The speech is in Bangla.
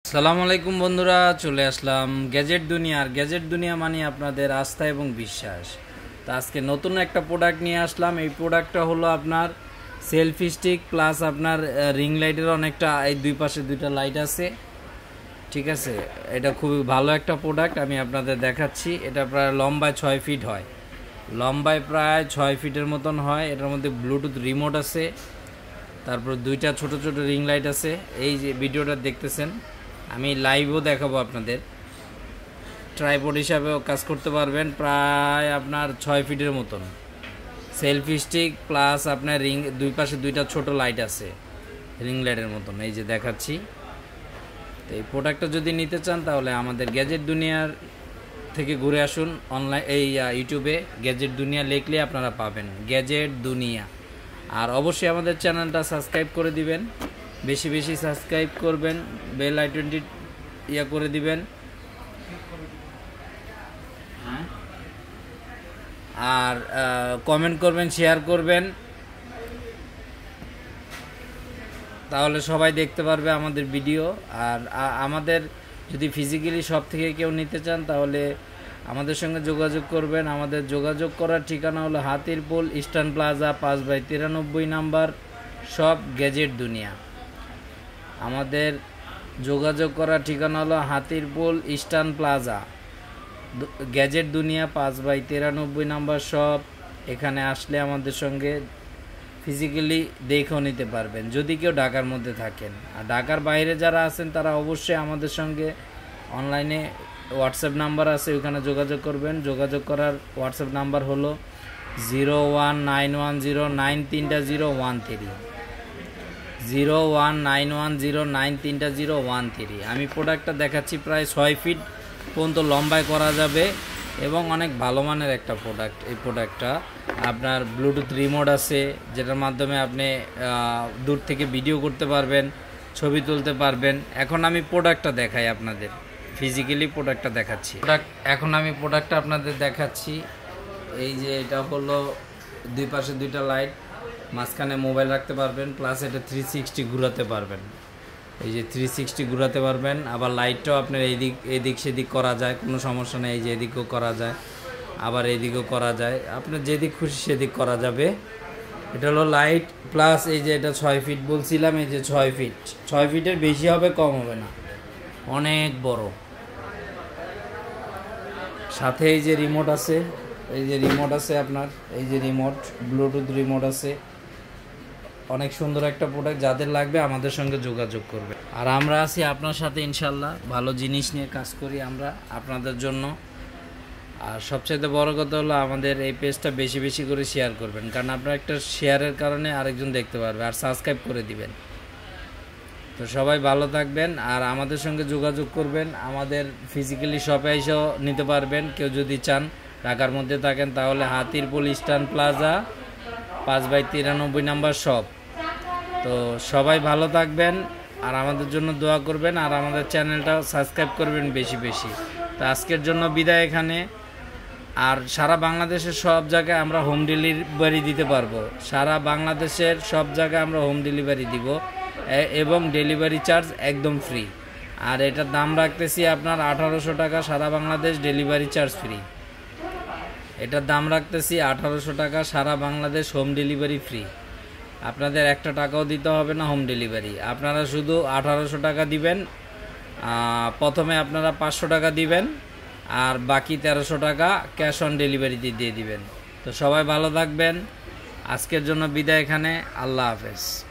আসসালামু আলাইকুম বন্ধুরা, চলে আসলাম গ্যাজেট দুনিয়া মানে আপনাদের আস্থা এবং বিশ্বাস। তো আজকে নতুন একটা প্রোডাক্ট নিয়ে আসলাম। এই প্রোডাক্টটা হলো আপনার সেলফি স্টিক প্লাস আপনার রিং লাইটের অনেকটা, এই দুই পাশে দুইটা লাইট আছে, ঠিক আছে। এটা খুবই ভালো একটা প্রোডাক্ট, আমি আপনাদের দেখাচ্ছি। এটা প্রায় লম্বায় 6 ফিট হয়, লম্বায় প্রায় 6 ফিটের মতন হয়। এটার মধ্যে ব্লুটুথ রিমোট আছে, তারপর দুইটা ছোট ছোট রিং লাইট আছে। এই যে ভিডিওটা দেখতেছেন, আমি লাইভও দেখাবো আপনাদের। ট্রাইপড হিসাবেও কাজ করতে পারবেন, প্রায় আপনার 6 ফিটের মতন। সেলফি স্টিক প্লাস আপনার রিং, দুই পাশে দুইটা ছোট লাইট আছে রিং লাইটের মতন, এই যে দেখাচ্ছি। তো এই প্রোডাক্টটা যদি নিতে চান তাহলে আমাদের গ্যাজেট দুনিয়ার থেকে ঘুরে আসুন। অনলাইন এই ইউটিউবে গ্যাজেট দুনিয়া লিখলে আপনারা পাবেন গ্যাজেট দুনিয়া। আর অবশ্যই আমাদের চ্যানেলটা সাবস্ক্রাইব করে দিবেন, বেশি বেশি সাবস্ক্রাইব করবেন, বেল আইকনটি করে দিবেন। আর কমেন্ট করবেন, শেয়ার করবেন, তাহলে সবাই দেখতে পারবে আমাদের ভিডিও। আর আমাদের যদি ফিজিক্যালি সব থেকে কেউ নিতে চান তাহলে আমাদের সঙ্গে যোগাযোগ করবেন। আমাদের যোগাযোগ করার ঠিকানা হলো হাতিরপুল ইস্টার্ন প্লাজা 5/93 নাম্বার, সব গ্যাজেট দুনিয়া। আমাদের যোগাযোগ করার ঠিকানা হলো হাতিরপুল ইস্টার্ন প্লাজা গ্যাজেট দুনিয়া 5/93 নাম্বার শপ। এখানে আসলে আমাদের সঙ্গে ফিজিক্যালি দেখেও নিতে পারবেন যদি কেউ ঢাকার মধ্যে থাকেন। আর ঢাকার বাইরে যারা আছেন তারা অবশ্যই আমাদের সঙ্গে অনলাইনে হোয়াটসঅ্যাপ নাম্বার আছে, ওইখানে যোগাযোগ করবেন। যোগাযোগ করার হোয়াটসঅ্যাপ নাম্বার হলো 01910933013, 01910933013। আমি প্রোডাক্টটা দেখাচ্ছি, প্রায় 6 ফিট পর্যন্ত লম্বায় করা যাবে এবং অনেক ভালো মানের একটা প্রোডাক্ট। এই প্রোডাক্টটা আপনার ব্লুটুথ রিমোট আছে, যেটার মাধ্যমে আপনি দূর থেকে ভিডিও করতে পারবেন, ছবি তুলতে পারবেন। এখন আমি প্রোডাক্টটা দেখাই আপনাদের, ফিজিক্যালি প্রোডাক্টটা দেখাচ্ছি। এখন আমি প্রোডাক্টটা আপনাদের দেখাচ্ছি। এই যে এটা হলো দুই পাশে দুইটা লাইট, মাঝখানে মোবাইল রাখতে পারবেন, প্লাস এটা 360 ঘোরাতে পারবেন। এই যে 360 ঘোরাতে পারবেন। আবার লাইটটাও আপনার এদিক সেদিক করা যায়, কোনো সমস্যা নেই। এই যে এদিকেও করা যায়, আবার এইদিকেও করা যায়, আপনার যেদিক খুশি সেদিক করা যাবে। এটা হলো লাইট প্লাস এই যে এটা 6 ফিট বলছিলাম, এই যে 6 ফিটের বেশি হবে, কম হবে না, অনেক বড়। সাথে এই যে রিমোট আছে, এই যে রিমোট আছে আপনার, এই যে রিমোট, ব্লুটুথ রিমোট আছে। অনেক সুন্দর একটা প্রোডাক্ট, যাদের লাগবে আমাদের সঙ্গে যোগাযোগ করবে। আর আমরা আছি আপনার সাথে ইনশাল্লাহ, ভালো জিনিস নিয়ে কাজ করি আমরা আপনাদের জন্য। আর সবচাইতে বড় কথা হলো আমাদের এই পেজটা বেশি বেশি করে শেয়ার করবেন, কারণ আপনার একটা শেয়ারের কারণে আরেকজন দেখতে পারবে। আর সাবস্ক্রাইব করে দিবেন। তো সবাই ভালো থাকবেন আর আমাদের সঙ্গে যোগাযোগ করবেন। আমাদের ফিজিক্যালি শপে এসেও নিতে পারবেন কেউ যদি চান। ঢাকার মধ্যে থাকেন তাহলে Hatirpool Eastern Plaza 5/93 number shop. তো সবাই ভালো থাকবেন আর আমাদের জন্য দোয়া করবেন, আর আমাদের চ্যানেলটা সাবস্ক্রাইব করবেন বেশি বেশি। তো আজকের জন্য বিদায় এখানে। আর সারা বাংলাদেশের সব জায়গায় আমরা হোম ডেলিভারি দিতে পারবো, সারা বাংলাদেশের সব জায়গায় আমরা হোম ডেলিভারি দিব এবং ডেলিভারি চার্জ একদম ফ্রি। আর এটার দাম রাখতেছি আপনার 1800 টাকা, সারা বাংলাদেশ ডেলিভারি চার্জ ফ্রি। এটার দাম রাখতেছি 1800 টাকা, সারা বাংলাদেশ হোম ডেলিভারি ফ্রি। আপনাদের একটা টাকাও দিতে হবে না হোম ডেলিভারি। আপনারা শুধু 1800 টাকা দিবেন। প্রথমে আপনারা 500 টাকা দিবেন আর বাকি 1300 টাকা ক্যাশ অন ডেলিভারিতে দিয়ে দিবেন। তো সবাই ভালো থাকবেন, আজকের জন্য বিদায় এখানে। আল্লাহ হাফেজ।